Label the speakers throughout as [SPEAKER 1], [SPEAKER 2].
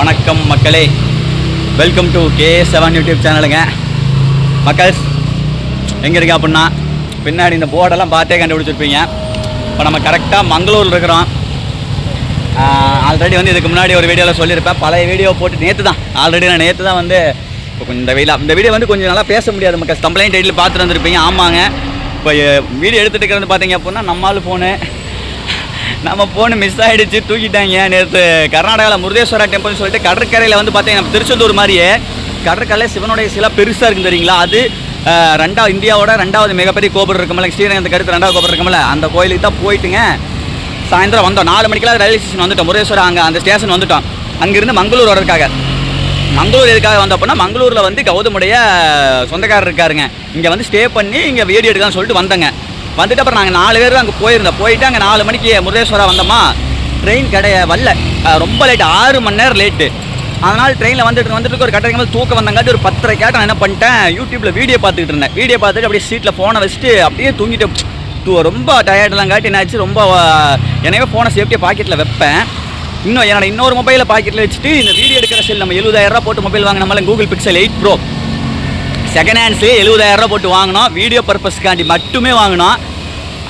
[SPEAKER 1] வணக்கம் மக்களே, welcome to KS7 YouTube சேனலுங்க. மக்கள் எங்கே இருக்கா அப்படின்னா பின்னாடி இந்த போர்டெல்லாம் பார்த்தே கண்டுபிடிச்சிருப்பீங்க. இப்போ நம்ம கரெக்டாக மங்களூரில் இருக்கிறோம். ஆல்ரெடி வந்து இதுக்கு முன்னாடி ஒரு வீடியோவில் சொல்லியிருப்பேன். பழைய வீடியோ போட்டு நேற்று தான் வந்து இப்போ கொஞ்சம் இந்த வீடியோ வந்து கொஞ்சம் நல்லா பேச முடியாது மக்கள். கம்ப்ளைண்ட் டைட்டில் பார்த்துட்டு வந்துருப்பீங்க. ஆமாங்க, இப்போ வீடியோ எடுத்துகிட்டு இருக்கிறது பார்த்தீங்க அப்படின்னா நம்மளால் நம்ம ஃபோனு மிஸ் ஆகிடுச்சு, தூக்கிட்டாங்க. நேற்று கர்நாடகாவில் முருதேஸ்வரா டெம்பிள்னு சொல்லிட்டு கடற்கரையில் வந்து பார்த்தீங்கன்னா நம்ம திருச்செந்தூர் மாதிரியே கடற்கரையில் சிவனுடைய சிலை பெருசாக இருக்குது தெரியுங்களா. அது இந்தியாவோட ரெண்டாவது மிகப்பெரிய கோபுரம் இருக்குமில்ல, ஸ்ரீரங்கத்துக்கு அடுத்து ரெண்டாவது கோபுரம் இருக்குமில்ல, அந்த கோயிலுக்கு தான் போயிட்டுங்க. சாயந்தரம் வந்தோம், 4 மணிக்கெல்லாம் ரயில்வே ஸ்டேஷன் வந்துட்டோம். முருதேஸ்வரா அந்த ஸ்டேஷன் வந்துட்டோம். அங்கேருந்து மங்களூர் வரதுக்காக. மங்களூர் எதுக்காக வந்தப்போனா மங்களூரில் வந்து கௌதமுடைய சொந்தக்காரர் இருக்காருங்க. இங்கே வந்து ஸ்டே பண்ணி இங்கே வீடியோ எடுக்கலாம்னு சொல்லிட்டு வந்தேங்க. வந்துட்டு அப்புறம் நாங்கள் 4 பேர் அங்கே போயிட்டு அங்கே 4 மணிக்கு முருதேஸ்வரா வந்தோமா. ட்ரெயின் வரல, ரொம்ப லேட்டு, 6 மணி நேரம் லேட்டு. அதனால் ட்ரெயினில் வந்துட்டு ஒரு கட்டணம் தூக்கம் வந்தங்காட்டி ஒரு 10:30 கேட்ட நான் என்ன பண்ணிட்டேன், யூடியூப்பில் வீடியோ பார்த்துக்கிட்டு இருந்தேன். வீடியோ பார்த்துட்டு அப்படியே சீட்டில் ஃபோனை வச்சுட்டு அப்படியே தூங்கிட்டு ரொம்ப டயர்டெலாம் காட்டி என்ன ஆச்சு, ரொம்ப எனவே ஃபோனை சேஃப்டியாக பாக்கெட்டில் வைப்பேன். இன்னொரு மொபைலில் பாக்கெட்டில் வச்சுட்டு இந்த வீடியோ எடுக்கிற செல் நம்ம 70,000 ரூபா போட்டு மொபைல் வாங்கினோம்ல, கூகுள் பிக்சல் 8 Pro செகண்ட் ஹேண்ட்ஸ்லேயே 70,000 ரூபா போட்டு வாங்கினோம். வீடியோ பர்பஸ்க்காண்டி மட்டுமே வாங்கினோம்.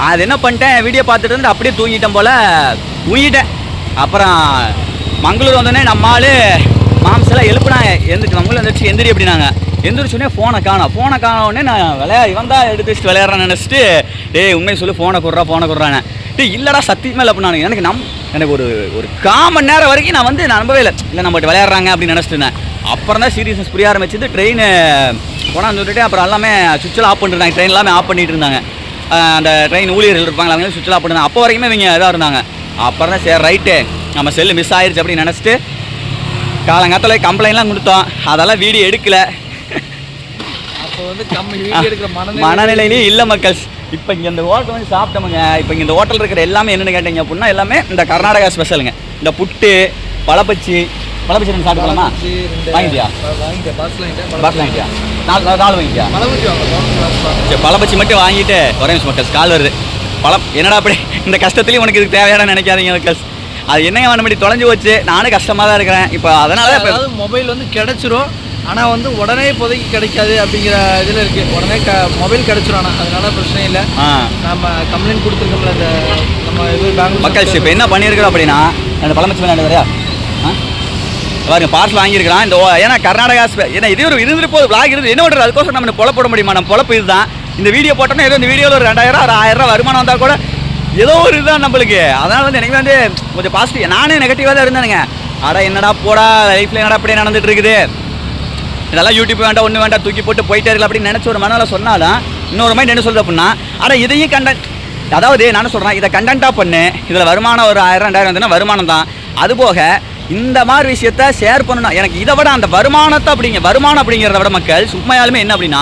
[SPEAKER 1] அது என்ன பண்ணிட்டேன், வீடியோ பார்த்துட்டு வந்து அப்படியே தூங்கிட்டேன். அப்புறம் மங்களூர் வந்தோடனே நம்ம ஆள் மாம்செல்லாம் எழுப்புனாங்க. மங்களூர் வந்துச்சு எந்திரி அப்படின்னாங்க. எந்திரிச்சோடனே ஃபோனை காணோடனே நான் இவன் தான் எடுத்து வச்சுட்டு விளையாடுறான்னு நினச்சிட்டு, உண்மையை சொல்லி ஃபோனை கொடுறானே. இல்லைடா சத்தியமே இல்லை அப்படின்னாங்க. எனக்கு ஒரு காமன் நேரம் வரைக்கும் நான் நம்பவே இல்லை நம்மகிட்ட விளையாடுறாங்க அப்படின்னு நினச்சிட்டு இருந்தேன். அப்புறம் தான் சீரியஸ்னஸ் புரிய ஆரம்பிச்சது. ட்ரெயின் போனால் சொல்லிட்டு அப்புறம் எல்லாமே சுவிட்செல்லாம் ஆஃப் பண்ணிருந்தாங்க. ட்ரெயின் எல்லாமே ஆஃப் பண்ணிட்டு இருந்தாங்க. அந்த ட்ரெயின் ஊழியர்கள் இருப்பாங்க, அவங்க சுவிட்செல்லாம் ஆஃப் பண்ணிருந்தாங்க. அப்போ வரைக்குமே இவங்க இதாக இருந்தாங்க. அப்புறம் தான் சரி ரைட்டு நம்ம செல்லு மிஸ் ஆயிடுச்சு அப்படின்னு நினச்சிட்டு காலங்காலத்தில் கம்ப்ளைண்ட்லாம் கொடுத்தோம். அதெல்லாம் வீடியோ எடுக்கலை.
[SPEAKER 2] அப்போ வீடியோ எடுக்கிற
[SPEAKER 1] மனநிலையிலே இல்லை மக்கள். இப்போ இங்கே இந்த ஹோட்டல் வந்து சாப்பிட்டோமுங்க. இப்போ இங்கே இந்த ஹோட்டல் இருக்கிற எல்லாமே என்னென்னு கேட்டீங்க அப்படின்னா எல்லாமே இந்த கர்நாடகா ஸ்பெஷலுங்க. இந்த புட்டு பழப்பச்சி சாப்பிட்டுக்கலாமா? வாங்கிட்டியா? பாஸ் வாங்கிட்டியா? 4 வாங்கிட்டியா? சரி, பழப்பச்சி மட்டும் வாங்கிட்டு ஒரே நிமிஷம் மக்கள், கால் வருது. என்னடா அப்படி இந்த கஷ்டத்துலேயும் உனக்கு இதுக்கு தேவையான நினைக்காதீங்க மக்கள். அது என்னங்க பண்ண தொலைஞ்சு போச்சு. நானும் கஷ்டமாக தான் இருக்கிறேன். இப்போ அதனால
[SPEAKER 2] அதாவது மொபைல் கிடைச்சிரும், ஆனால் உடனே இப்போதைக்கு கிடைக்காது அப்படிங்கிற இதில் இருக்குது. உடனே மொபைல் கிடைச்சிரும், ஆனால் அதனால பிரச்சனை இல்லை. நம்ம கம்ப்ளைண்ட் கொடுத்துருக்கோம்ல இந்த நம்ம இது பெங்களூர்
[SPEAKER 1] மக்கள். இப்போ என்ன பண்ணியிருக்கிறோம் அப்படின்னா அந்த பழமச்சி மேலே வரையா பாருங்க பார்சல் வாங்கியிருக்கிறான். இந்த ஏன்னா கர்நாடகா ஏன்னா இது ஒரு இருந்துட்டு போது விளாக் இருந்து என்ன பண்ணுறது, அதுக்கோசரம் நம்ம பொழப்பட முடியுமா? நம்ம பொழப்பு இதுதான். இந்த வீடியோ போட்டோம்னா ஏதோ இந்த வீடியோவில் ஒரு 2000 ஒரு 1000 ரூபா வருமானம் வந்தால் கூட ஏதோ ஒரு இதுதான் நம்மளுக்கு. அதனால் எனக்கு கொஞ்சம் பாசிட்டிவ். நானே நெகட்டிவாக தான் இருந்தேனுங்க. என்னடா போடா லைஃப்பில் என்னடா அப்படியே நடந்துட்டு இருக்குது, இதெல்லாம் யூடியூப் வேண்டாம் ஒன்று வேண்டாம் தூக்கி போட்டு போயிட்டே இருக்கலாம் அப்படின்னு நினச்ச ஒரு மனநிலை சொன்னாலும் இன்னொரு மைண்ட் என்ன சொல்லுது அப்படின்னா, இதையும் அதாவது நான் சொல்கிறேன், இதை கண்டென்ட்டாக பண்ணு, இதில் வருமானம் ஒரு 1000 2000 வந்துன்னா வருமானம் தான். அதுபோக இந்த மாதிரி விஷயத்த ஷேர் பண்ணணும். எனக்கு இதை விட அந்த வருமானம் அப்படிங்கிறத விட மக்கள் சும்மையாலுமே என்ன அப்படின்னா,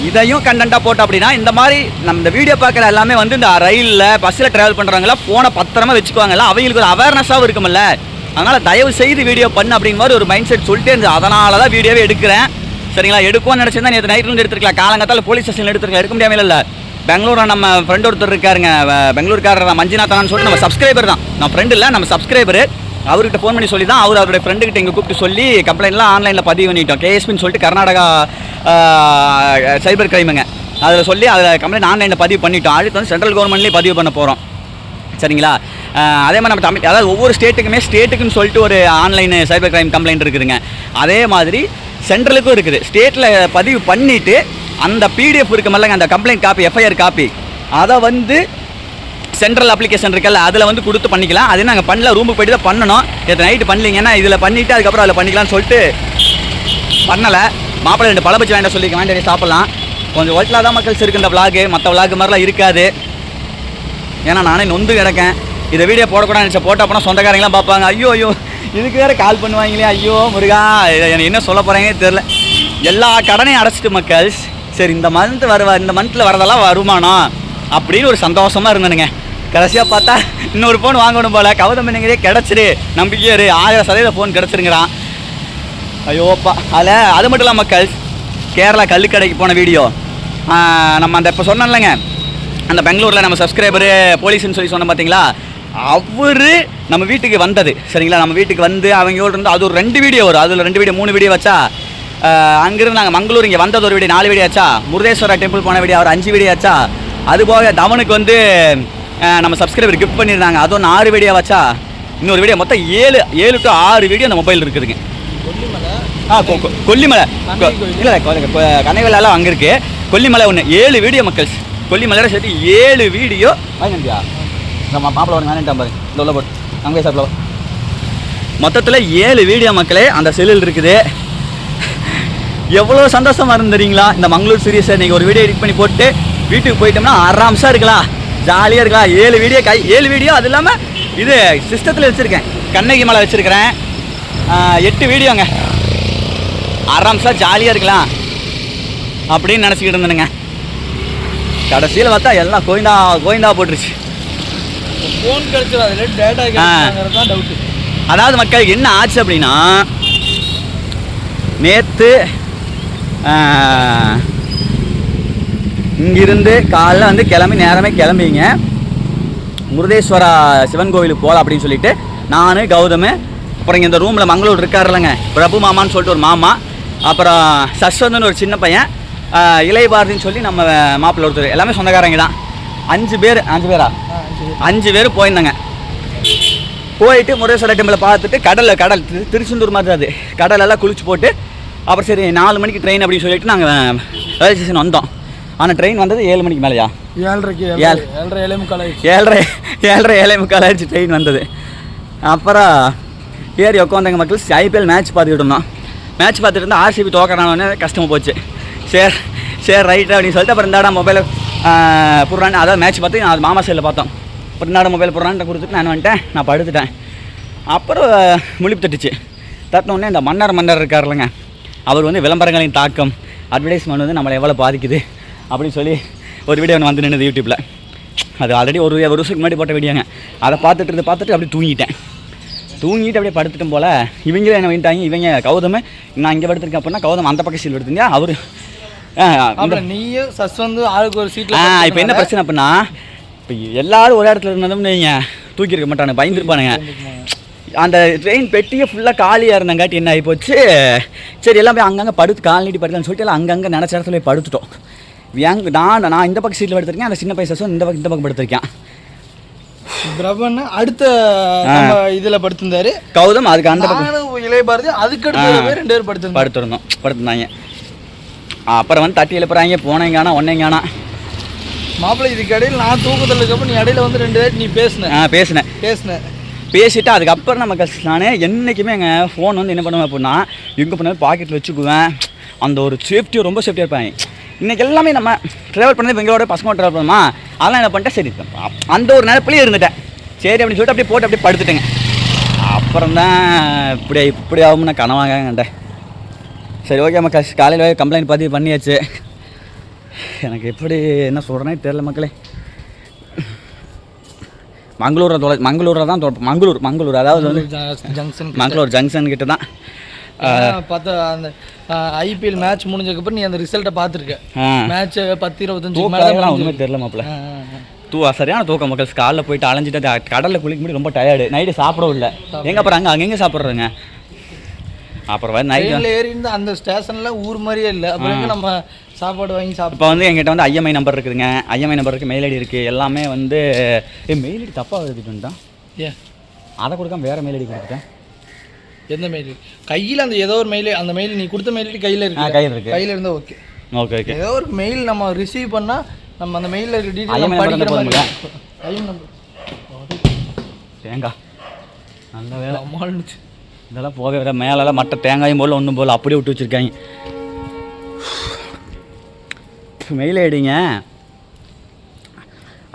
[SPEAKER 1] இதையும் கண்டென்ட்டாக போட்டோம் அப்படின்னா இந்த மாதிரி நம்ம இந்த வீடியோ பார்க்குற எல்லாமே இந்த ரயிலில் பஸ்ஸில் ட்ராவல் பண்ணுறவங்கள ஃபோனை பத்திரமா வச்சுக்குவாங்கல்ல, அவங்களுக்கு ஒரு அவேர்னஸாகவும் இருக்குமில்ல. அதனால் தயவு செய்து வீடியோ பண்ணு அப்படிங்கிற மாதிரி ஒரு மைண்ட் செட் சொல்லிட்டே இருந்தது. அதனால தான் வீடியோவே எடுக்கிறேன். சரிங்களா, எடுக்கும்னு நினச்சிருந்தா நேற்று நைட்லேருந்து எடுத்துருக்கலாம், காலங்காத்தால் போலீஸ் ஸ்டேஷனில் எடுக்க முடியாமல் இல்லை. பெங்களூர் நம்ம ஃப்ரெண்ட் ஒருத்தர் இருக்காருங்க, பெங்களூர்காரர் மஞ்சுநாத்தானு சொல்லிட்டு நம்ம சப்ஸ்கிரைபர் தான், நம்ம ஃப்ரெண்டு இல்லை நம்ம சப்ஸ்கிரைபரு. அவர்கிட்ட ஃபோன் பண்ணி சொல்லி தான் அவருடைய ஃப்ரெண்டுக்கிட்ட இங்கே கூப்பிட்டு சொல்லி கம்ப்ளைண்ட்லாம் ஆன்லைனில் பதிவு பண்ணிட்டோம். KSPன்னு சொல்லிட்டு கர்நாடகா சைபர் கிரைமுங்க. அதில் சொல்லி அதில் கம்ப்ளைண்ட் ஆன்லைனில் பதிவு பண்ணிட்டோம். அடுத்து சென்ட்ரல் கவர்மெண்ட்லேயே பதிவு பண்ண போகிறோம். சரிங்களா, அதே மாதிரி நம்ம தமிழ் அதாவது ஒவ்வொரு ஸ்டேட்டுக்குன்னு சொல்லிட்டு ஒரு ஆன்லைன் சைபர் கிரைம் கம்ப்ளைண்ட் இருக்குதுங்க. அதே மாதிரி சென்ட்ரலுக்கும் இருக்குது. ஸ்டேட்டில் பதிவு பண்ணிவிட்டு அந்த PDF இருக்குமில்லங்க, அந்த கம்ப்ளைண்ட் காப்பி FIR காப்பி அதை சென்ட்ரல் அப்ளிகேஷன் இருக்குல்ல அதில் கொடுத்து பண்ணிக்கலாம். அது நாங்கள் பண்ணல, ரூமுக்கு போய்ட்டு தான் பண்ணணும். நேற்று நைட்டு பண்ணலிங்கன்னா இதில் பண்ணிவிட்டு அதுக்கப்புறம் அதில் பண்ணிக்கலாம்னு சொல்லிட்டு பண்ணலை. மாப்பிள்ளை 2 பழப்பச்சி வேண்டாம் சொல்லிக்க வேண்டிய சாப்பிட்லாம். கொஞ்சம் ஒயிட்டில் தான் மக்கள்ஸ் இருக்குது இந்த விளாகு, மற்ற விளாகு மாதிரிலாம் இருக்காது. ஏன்னா நானே நொந்து கிடக்கேன். இதை வீடியோ போடக்கூடாது நினச்சா போட்டால் போனால் சொந்தக்காரங்களாம் பார்ப்பாங்க, ஐயோ இதுக்கு வேறு கால் பண்ணுவாங்களே, ஐயோ முருகா எனக்கு என்ன சொல்ல போகிறாங்கன்னே தெரில. எல்லா கடனையும் அடைச்சிட்டு மக்கள்ஸ், சரி இந்த மந்தில் வரதெல்லாம் வருமானம் அப்படின்னு ஒரு சந்தோஷமாக இருந்தேனுங்க. கடைசியாக பார்த்தா இன்னொரு ஃபோன் வாங்கணும் போல், கௌதம் என்னங்கிறே கிடச்சிரு, நம்பிக்கையாரு 1000% ஃபோன் கிடச்சிருங்கிறான். ஐயோப்பா அது மட்டும் இல்லை மக்கள், கேரளா கல்லுக்கடைக்கு போன வீடியோ நம்ம இப்போ சொன்னோம்லங்க, அந்த பெங்களூரில் நம்ம சப்ஸ்கிரைபரு போலீஸ்ன்னு சொல்லி சொன்னோம் பார்த்தீங்களா, அவர் நம்ம வீட்டுக்கு வந்தது சரிங்களா, நம்ம வீட்டுக்கு வந்து அவங்களோட இருந்து அது ஒரு 2 வீடியோ வரும், அதில் 2 வீடியோ 3 வீடியோ வச்சா. அங்கேருந்து நாங்கள் மங்களூர் இங்கே வந்தது ஒரு வீடியோ 4 வீடியோ ஆச்சா. முருதேஸ்வரா டெம்பிள் போன வீடியோ அவர் 5 வீடியோ ஆச்சா. அதுபோக தவனுக்கு வந்து நம்ம சப்ஸ்கிரைபர் கிஃப்ட் பண்ணியிருந்தாங்க, அதுவும் 6 வீடியோ வச்சா. இன்னொரு வீடியோ மொத்தம் 7 to 6 வீடியோ அந்த மொபைல் இருக்குதுங்க. கொல்லிமலை இல்லை கனைவெல்லாம் அங்கே இருக்குது. கொல்லிமலை ஒன்று 7 வீடியோ மக்கள். கொல்லிமலையோட சேர்த்து 7 வீடியோ வாங்கிட்டியா நம்ம மாப்பிள்ள ஒரு வேண்டாம் பாருங்க இந்த உள்ள போட்டு அங்கே சாப்பிட. மொத்தத்தில் 7 வீடியோ மக்களே அந்த செல்லில் இருக்குது. எவ்வளோ சந்தோஷமாக இருந்துறீங்களா இந்த மங்களூர் சீரியஸை நீங்கள் ஒரு வீடியோ எடிட் பண்ணி போட்டு வீட்டுக்கு போயிட்டோம்னா ஆராம்ஸாக இருக்கலாம், ஜாலியாக இருக்கலாம். 7 வீடியோ அது இல்லாமல் இது சிஸ்டத்தில் வச்சுருக்கேன், கண்ணகி மலை வச்சுருக்கிறேன். 8 வீடியோங்க, ஆராம்ஸாக ஜாலியாக இருக்கலாம் அப்படின்னு நினச்சிக்கிட்டு இருந்தேனுங்க. கடைசியில் பார்த்தா எல்லாம் கோயிந்தா போட்டுருச்சு.
[SPEAKER 2] ஃபோன் கிடைச்சிடும், அதில் டேட்டா கிடைக்கிறது தான் டவுட்டு.
[SPEAKER 1] அதாவது மக்களுக்கு என்ன ஆச்சு அப்படின்னா, நேற்று இங்கிருந்து காலைல வந்து நேரமே கிளம்பிங்க முருதேஸ்வரா சிவன் கோவிலுக்கு போகலாம் அப்படின்னு சொல்லிட்டு நான் கௌதம், அப்புறம் இங்கே இந்த ரூமில் மங்களூர் இருக்கார் இல்லைங்க பிரபு மாமான்னு சொல்லிட்டு ஒரு மாமா, அப்புறம் சஸ்வந்தன் ஒரு சின்ன பையன், இளையபாரதின்னு சொல்லி நம்ம மாப்பிள்ளை ஒருத்தர், எல்லாமே சொந்தக்காரங்க தான். 5 பேர் போயிருந்தாங்க. போயிட்டு முருதேஸ்வரா டெம்பிளை பார்த்துட்டு கடல் திருச்செந்தூர் மாதிரி அது கடலெல்லாம் குளிச்சு போட்டு அப்புறம் சரி 4 மணிக்கு ட்ரெயின் அப்படின்னு சொல்லிட்டு நாங்கள் ரயில்வே ஸ்டேஷன் வந்தோம். ஆனால் ட்ரெயின் வந்தது 7 மணிக்கு மேலேயா, 7:30 ஆயிடுச்சு ட்ரெயின் வந்தது. அப்புறம் ஏறி உட்காந்தாங்க மக்கள். ஐபிஎல் மேட்ச் பார்த்துக்கிட்டு இருந்தோம். மேட்ச் பார்த்துட்டு இருந்தால் ஆர்சிபி தோக்கறானே கஷ்டமாக போச்சு. சரி ரைட்டு அப்படின்னு சொல்லிட்டு அப்புறம் இந்தாடா மொபைல் புறான்னு, அதாவது மேட்ச் பார்த்து நான் அது மாமா சைடில் பார்த்தோம். அப்புறம் இந்தாட மொபைல் புறான்ட்டு கொடுத்துட்டு நான் வந்துட்டேன், நான் படுத்துட்டேன். அப்புறம் முழிப்பு தட்டினோடனே இந்த மன்னர் இருக்கார் இல்லைங்க, அவர் வந்து விளம்பரங்களின் தாக்கம் அட்வர்டைஸ்மெண்ட் வந்து நம்மளை எவ்வளோ பாதிக்குது அப்படின்னு சொல்லி ஒரு வீடியோ ஒன்று வந்து நின்றுது யூடியூப்பில். அது ஆல்ரெடி ஒரு வருஷத்துக்கு முன்னாடி போட்ட வீடியோங்க. அதை பார்த்துட்டு அப்படியே தூங்கிட்டு அப்படியே படுத்துட்டும் போல். இவங்களே என்ன பண்ணிட்டாங்க, இவங்க கௌதம் நான் இங்கே படுத்துருக்கேன் அப்படின்னா கௌதம் அந்த பக்கம் சீல் எடுத்துங்க. அவர்
[SPEAKER 2] நீயும் சஸ்வந்து ஆளுக்கு ஒரு சீட்டில்.
[SPEAKER 1] இப்போ என்ன பிரச்சனை அப்படின்னா, இப்போ எல்லாரும் ஒரு இடத்துல இருந்ததும் நீங்கள் தூக்கியிருக்க மாட்டானு பயந்துருப்பானுங்க. அந்த ட்ரெயின் பெட்டியே ஃபுல்லாக காலியாக இருந்தங்காட்டி என்ன ஆகி போச்சு, சரி எல்லாம் போய் அங்கங்கே கால் நீட்டி படுக்கலான்னு சொல்லிட்டு எல்லாம் அங்கங்கே நினச்ச இடத்துல போய் படுத்துட்டோம். நான் இந்த பக்கம் சீட்டில் படுத்திருக்கேன், அந்த சின்ன பையன் இந்த பக்கம் படுத்திருக்கேன்.
[SPEAKER 2] பிரபன் அடுத்த இதில் படுத்திருந்தாரு,
[SPEAKER 1] கௌதம் அதுக்கு அந்த பக்கம்,
[SPEAKER 2] இளையபாரதி அதுக்கு அடுத்த 2 பேர்
[SPEAKER 1] படுத்திருந்தாங்க. அப்புறம் வந்து தட்டி எழுப்புறாங்க, போனேங்கானா ஒன்னேங்கானா.
[SPEAKER 2] மாப்பிள்ளை இதுக்கு இடையில் நான் தூக்கத்தில் இருக்கப்போ நீ இடையில வந்து 2 பேர் நீ பேசினேன்
[SPEAKER 1] பேசிவிட்டு அதுக்கப்புறம் நமக்கு நான் என்றைக்குமே எங்கள் ஃபோன் வந்து என்ன பண்ணுவேன் அப்படின்னா எங்கே பண்ணாலும் பாக்கெட்டில் வச்சுக்குவேன். அந்த ஒரு சேஃப்டியாக ரொம்ப சேஃப்டியாக இருப்பேன். இன்றைக்கி எல்லாமே நம்ம ட்ராவல் பண்ணது எங்களோட பசங்களோட ட்ராவல் பண்ணுமா, அதெல்லாம் என்ன பண்ணிட்டேன், சரி அந்த ஒரு நினைப்பிலேயே இருந்துட்டேன். சரி அப்படின்னு சொல்லிட்டு அப்படியே போட்டு அப்படியே படுத்துட்டேங்க. அப்புறம் தான் இப்படி ஆகும்னா கனவாங்கண்டேன். சரி ஓகே மக்கள், காலையில் கம்ப்ளைண்ட் பதிவு பண்ணியாச்சு. எனக்கு எப்படி என்ன சொல்கிறேனே தெரில மக்களே. மங்களூரில் தான் மங்களூர் அதாவது வந்து மங்களூர் ஜங்ஷன் கிட்ட தான்
[SPEAKER 2] பார்த்தா. அந்த ஐபிஎல் மேட்ச் முடிஞ்சதுக்கப்புறம் நீ அந்த ரிசல்ட்டை பார்த்துருக்க. மேட்ச் 10-25
[SPEAKER 1] ஒன்றுமே தெரில மாப்பிள்ள. சரியான தூக்கம் மக்கள். காலைல போயிட்டு அலைஞ்சிட்டு கடலில் குளிக்க முடியும், ரொம்ப டயர்டு. நைட்டு சாப்பிடவும் இல்லை. எங்கே அப்புறம் அங்கங்கே சாப்பிட்றேங்க. அப்புறம் நைட்டில்
[SPEAKER 2] ஏறி இருந்து அந்த ஸ்டேஷனில் ஊர் மாதிரியே இல்லை. அப்புறம் நம்ம சாப்பாடு வாங்கி சாப்பிட்டு
[SPEAKER 1] இப்போ வந்து எங்கிட்ட வந்து ஐஎம்ஐ நம்பர் இருக்குதுங்க, ஐஎம்ஐ நம்பர் இருக்குது, மெயில் ஐடி இருக்குது, எல்லாமே வந்து மெயில் ஐடி தப்பாக எழுதிட்டுன்ட்டான்.
[SPEAKER 2] ஏன்
[SPEAKER 1] அதை கொடுக்காம வேறு மெயில் ஐடி கொடுத்துட்டேன்.
[SPEAKER 2] எந்த மெயில்? கையில் அந்த ஏதோ ஒரு மெயில், அந்த மெயில் நீ கொடுத்த மெயில் ஐடி கையில் இருக்கு. கையில் இருந்தால் ஓகே. ஏதோ ஒரு மெயில் நம்ம ரிசீவ் பண்ணால் நம்ம அந்த மெயிலில் இருக்க டீட்டெயில் படிக்கிற மாதிரி. ஐஎம் நம்பர்
[SPEAKER 1] தேங்காய் நல்ல வேலை அம்மாளுச்சு. இதெல்லாம் போக வேற மேலெல்லாம் மற்ற தேங்காயும் போல் ஒன்றும் போல் அப்படியே விட்டு வச்சுருக்காங்க. மெயில் ஐடிங்க,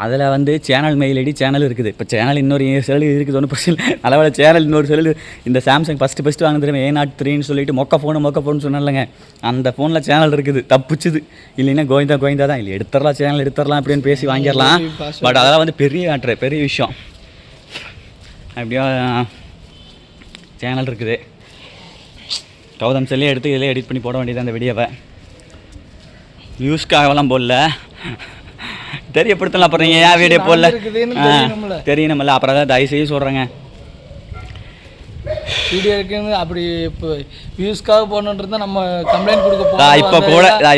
[SPEAKER 1] அதில் வந்து சேனல் மெயில் ஐடி சேனல் இருக்குது. இப்போ சேனல் இன்னொரு செல்லு இருக்குது, ஒன்றும் பிரச்சனை இல்லை. நல்லவேளை சேனல் இன்னொரு செல்லு, இந்த சாம்சங் ஃபஸ்ட்டு வாங்க தெரியுமா A03 சொல்லிட்டு மொக்க ஃபோனு சொன்னாலங்க, அந்த ஃபோனில் சேனல் இருக்குது. தப்பிச்சுது, இல்லைன்னா கோவிந்தா தான். இல்லை சேனல் எடுத்துடலாம் அப்படின்னு பேசி வாங்கிடலாம். பட் அதெல்லாம் வந்து பெரிய விஷயம். அப்படியே சேனல் இருக்குது. கௌதம் செல்லே எடுத்து இதில் எடிட் பண்ணி போட வேண்டியது அந்த வீடியோவை. நியூஸ்க்காகலாம் போடல, தெரியப்படுத்தலாம். அப்புறம் நீங்கள் ஏன் வீடியோ போடல
[SPEAKER 2] இருக்குதுன்னு
[SPEAKER 1] தெரியணும்ல. அப்புறம் தான் தயவு செய்து சொல்கிறேங்க,
[SPEAKER 2] வீடியோ இருக்குன்னு அப்படி இப்போ வியூஸ்க்காக போகணுன்றது நம்ம கம்ப்ளைண்ட் கொடுக்க போகிறோம்.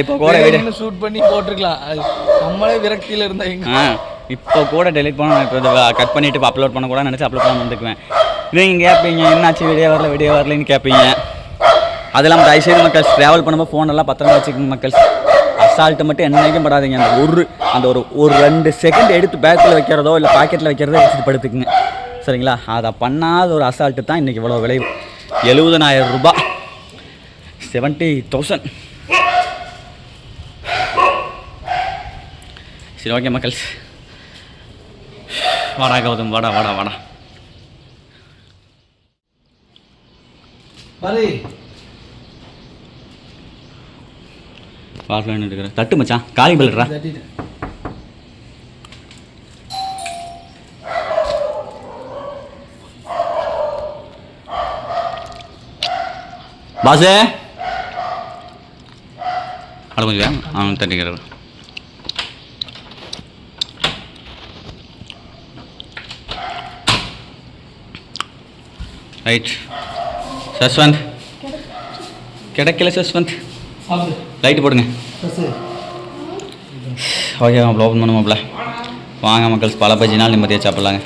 [SPEAKER 1] இப்போ கூட வீடியோ
[SPEAKER 2] ஷூட் பண்ணி போட்டிருக்கலாம். அது நம்மளே விரக்தியில் இருந்தால் எங்க
[SPEAKER 1] இப்போ கூட டெலிட் பண்ண, இப்போ கட் பண்ணிவிட்டு இப்போ அப்லோட் பண்ண கூட நினச்சி அப்லோட் பண்ண வந்துக்குவேன். நீங்கள் கேட்பீங்க என்னாச்சு வீடியோ வரலன்னு கேட்பீங்க. அதெல்லாம் தயவுசெய்து மக்கள் ட்ராவல் பண்ணும்போது ஃபோனெல்லாம் பத்திரமா வச்சுக்கோங்க மக்கள். அசால்ட்டு மட்டும் என்னைக்கும் படாதீங்க. அந்த ஒரு 2 செகண்ட் எடுத்து பேக்கில் வைக்கிறதோ இல்லை பாக்கெட்டில் வைக்கிறதோ வச்சுட்டு படுத்துக்குங்க, சரிங்களா? அதை பண்ணாத ஒரு அசால்ட்டு தான் இன்றைக்கி இவ்வளோ விளைவு. 70,000 ரூபாய், 70,000. சரி ஓகே மக்கள், வாடா கௌதம், வாடா வாடா வாடா. வாசல் இருக்கிற தட்டு மச்சான், காலி பல்றா. பாசே அட கொஞ்சம் அவன் தட்டிக்கிறார். ரைட் சஸ்வந்த், கிடைக்கல சஸ்வந்த், லைட்டு போடுங்க. ஓகே மாப்பிள்ள, ஓப்பன் பண்ண மாப்பிள்ள. வாங்க மக்கள், பல பஜ்ஜினால் நிம்மதியாக சாப்பிட்லாங்க.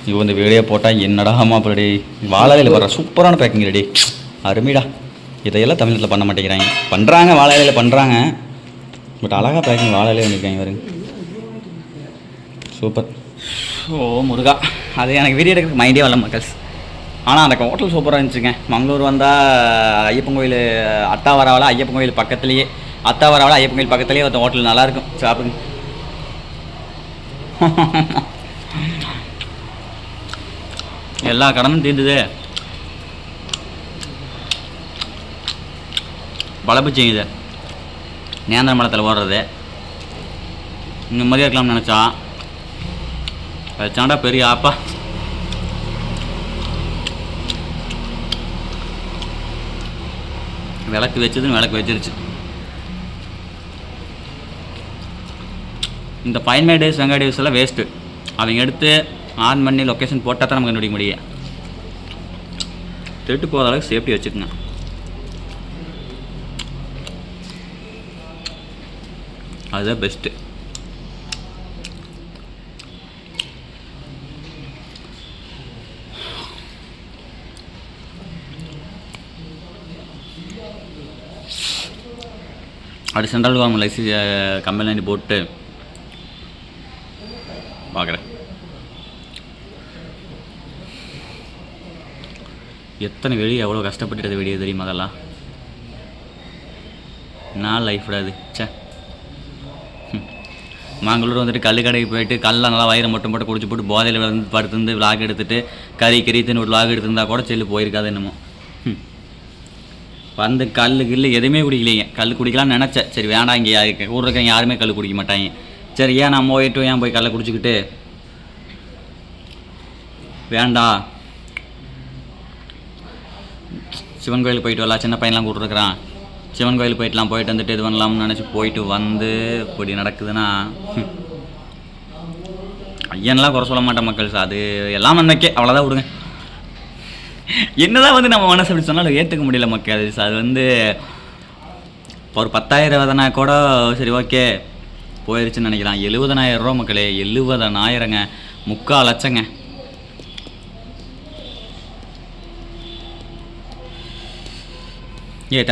[SPEAKER 1] இப்போ இந்த வீடியோ போட்டால் என்னடா மாப்பிள்ளடி வாழையில வர சூப்பரான பேக்கிங் ரெடி, அருமைடா. இதையெல்லாம் தமிழத்தில் பண்ண மாட்டேங்கிறாங்க. பண்ணுறாங்க, வாழையில பண்ணுறாங்க, பட் அழகாக பேக்கிங் வாழையிலே பண்ணியிருக்காங்க பாருங்க, சூப்பர். ஓ முருகா, அது எனக்கு வீடியோ எடுக்கிறதுக்கு மைண்டே வரல மக்கள்ஸ். ஆனால் அந்த ஹோட்டல் சூப்பராக இருந்துச்சுங்க. மங்களூர் வந்தால் ஐயப்பன் கோயில், அத்தாவராவில் ஐயப்பன் கோயில் பக்கத்துலேயே, அத்தாவராவில் ஐயப்பன் கோயில் பக்கத்துலேயே ஒரு ஹோட்டல் நல்லாயிருக்கும், சாப்பிடுங்க. எல்லா கடனும் தீர்ந்துது. பழப்பிச்சிங்க இது நேந்திர மரத்தில் ஓடுறது, நிம்மதியாக இருக்கலாம்னு நினச்சா வச்சாண்டா பெரிய ஆப்பா. விளக்கு வச்சதுன்னு விளக்கு வச்சிருச்சு. இந்த ஃபைன் மை டேஸ் வெங்காய டேஸ் எல்லாம் வேஸ்ட்டு. அவங்க எடுத்து ஆன் பண்ணி லொக்கேஷன் போட்டால் தான் நமக்கு கண்டுபிடிக்க முடியும். திருட்டு போகிற அளவுக்கு சேஃப்டி வச்சுக்கோங்க. அதுதான் பெஸ்ட்டு. அப்படி சென்ட்ரல் வாங்க லைசி கம்பெனி போட்டு பார்க்குறேன். எத்தனை வெளியே எவ்வளோ கஷ்டப்பட்டுறது வெளியே தெரியுமா? அதெல்லாம் நான் லைஃப்டா அது. சே, மங்களூர் வந்துட்டு கல் கடைக்கு போயிட்டு கல்லாம் நல்லா வயிறு மட்டும் போட்டு குடிச்சு போட்டு போதையில் வந்து படுத்துருந்து விளாக் எடுத்துகிட்டு கறித்துன்னு ஒரு விளாக் எடுத்துருந்தா கூட செல்லு போயிருக்காது என்னமோ. வந்து கல் கில்லு எதுவுமே குடிக்கலைங்க. கல் குடிக்கலாம்னு நினச்சேன். சரி வேண்டாம், இங்கே ஊரில் இருக்கவங்க யாருமே கல் குடிக்க மாட்டாங்க. சரி ஏன் நான் போயிட்டு ஏன் போய் கல்லை குடிச்சிக்கிட்டு வேண்டாம், சிவன் கோயிலுக்கு போயிட்டு வரலாம், சின்ன பையன்லாம் கூப்பிட்டுருக்குறான், சிவன் கோயிலுக்கு போயிட்டுலாம், போயிட்டு வந்துட்டு இது பண்ணலாம்னு நினச்சி போயிட்டு வந்து இப்படி நடக்குதுன்னா ஐயன்லாம் குறை சொல்ல மாட்டேன் மக்கள். அது எல்லாம் நன்மைக்கே, அவ்வளோதான் விடுங்க. என்னதான் வந்து நம்ம மனசு அப்படி சொன்னாலும் ஏற்றுக்க முடியல மக்கள். அது வந்து ஒரு 10,000 கூட சரி ஓகே போயிடுச்சுன்னு நினைக்கலாம். 70,000 ரூபா மக்களே, 70,000ங்க, 3/4 லட்சங்க.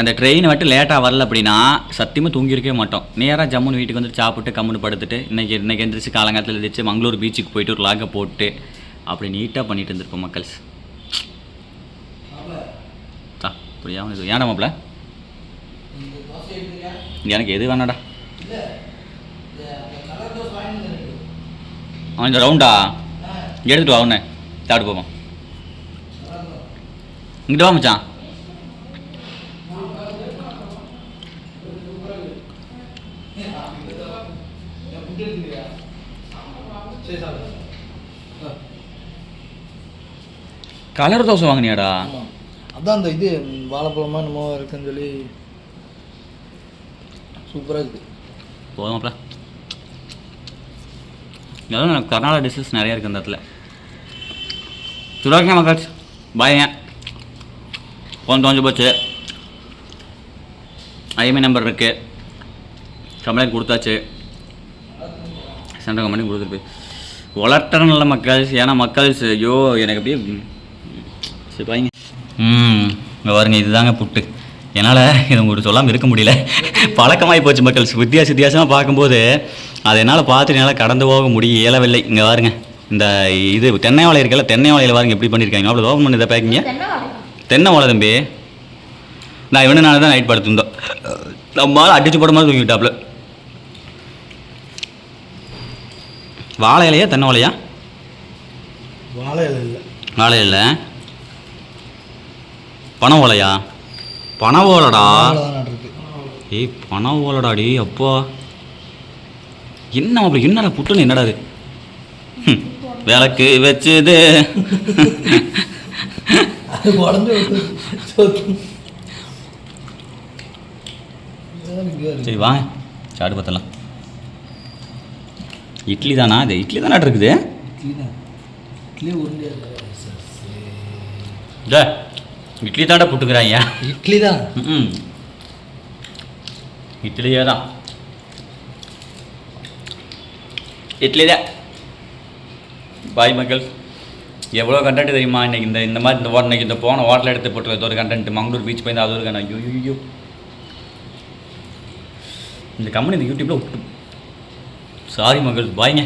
[SPEAKER 1] அந்த ட்ரெயின் மட்டும் லேட்டாக வரல அப்படின்னா சத்தியமாக தூங்கியிருக்கவே மாட்டோம். நேராக ஜம்முன்னு வீட்டுக்கு வந்துட்டு சாப்பிட்டு கம்முன்னு படுத்துட்டு இன்றைக்கி எழுந்திரிச்சு காலங்காலத்தில் எழுந்திரிச்சு மங்களூர் பீச்சுக்கு போயிட்டு ஒரு லாகை போட்டு அப்படி நீட்டாக பண்ணிட்டு இருந்திருப்போம் மக்கள்ஸ். புரியாமல் இது ஏன்டா மாப்பிள்ள, எனக்கு எது வேணாடா. அவன் இந்த ரவுண்டா எடுத்துட்டு வா, ஒன்று சாப்பிட்டு போவோம். இங்கிட்ட வா மச்சான். கலர் தோசை வாங்கினியாடா?
[SPEAKER 2] அதான் அந்த இது வாழைப்பழமா என்னமோ இருக்குன்னு சொல்லி சூப்பராக இருக்குது.
[SPEAKER 1] போதுமாப்ல. இதெல்லாம் கர்நாடகா டிஷ்ஷஸ் நிறைய இருக்குது அந்த இடத்துல. சுடாக்கங்க மக்கள்ஸ், பாய்ங்க. ஃபோன் தொலைஞ்சு போச்சு. ஐஎம்ஐ நம்பர் இருக்குது, கம்ப்ளைண்ட் கொடுத்தாச்சு, சென்ட்ரல் கம்பெனி கொடுத்துட்டு போய் வளர்த்தன நல்ல மக்கள்ஸ். ஏன்னா மக்கள்ஸ் ஐயோ எனக்கு அப்படியே சரி பாய்ங்க. இங்கே பாருங்க, இதுதாங்க புட்டு. என்னால் இது உங்களுக்கு சொல்லாமல் இருக்க முடியல, பழக்கமாகி போச்சு மக்கள்ஸ். வித்தியாசமாக பார்க்கும்போது அதை என்னால் பார்த்துட்டு என்னால் கடந்து போக இயலவில்லை. இங்கே பாருங்க, இந்த இது தென்னை வாழை இருக்கல, தென்னை வாழையில் பாருங்க எப்படி பண்ணியிருக்காங்க. அவ்வளோ ஓப்பன் பண்ணி இதை பேக்கிங்க. தென்னை வாழை தம்பி, நான் இவனு நானே தான் நைட் படுத்துருந்தோம். நம்மளால் அடிச்சு போட மாதிரி தூங்கிட்டாப்புல. வாழை இலையா தென்னை வாழையா?
[SPEAKER 2] வாழை இலை இல்லை,
[SPEAKER 1] வாழை இல்லை, பனை ஓலையா? பனை ஓலடா. ஏய் பனை ஓலடாடி அப்பா. என்ன அப்படி என்னடா புட்டுன்னு என்னடா அது? விளக்கு வச்சுது. சரி வாங்க சாப்பிட்டு பார்த்தலாம். இட்லி தானா? இது இட்லி தானே இருக்குது. இட்லி தாண்டா புட்டுக்கிறாங்க.
[SPEAKER 2] இட்லி தான்.
[SPEAKER 1] இட்லியே தான், இட்லி தான். பாய் மக்கள், எவ்வளோ கண்டென்ட் தெரியுமா இன்றைக்கி? இந்த மாதிரி இன்னைக்கு இந்த போன ஹோட்டல் எடுத்து போட்டுருக்க ஒரு கண்டென்ட். மங்களூர் பீச் போய் அது ஒரு கண்டென்ட். ஐயோ இந்த கம்பெனி இந்த யூடியூப்பில் விட்டு சாரி மக்கள், பாய்ங்க.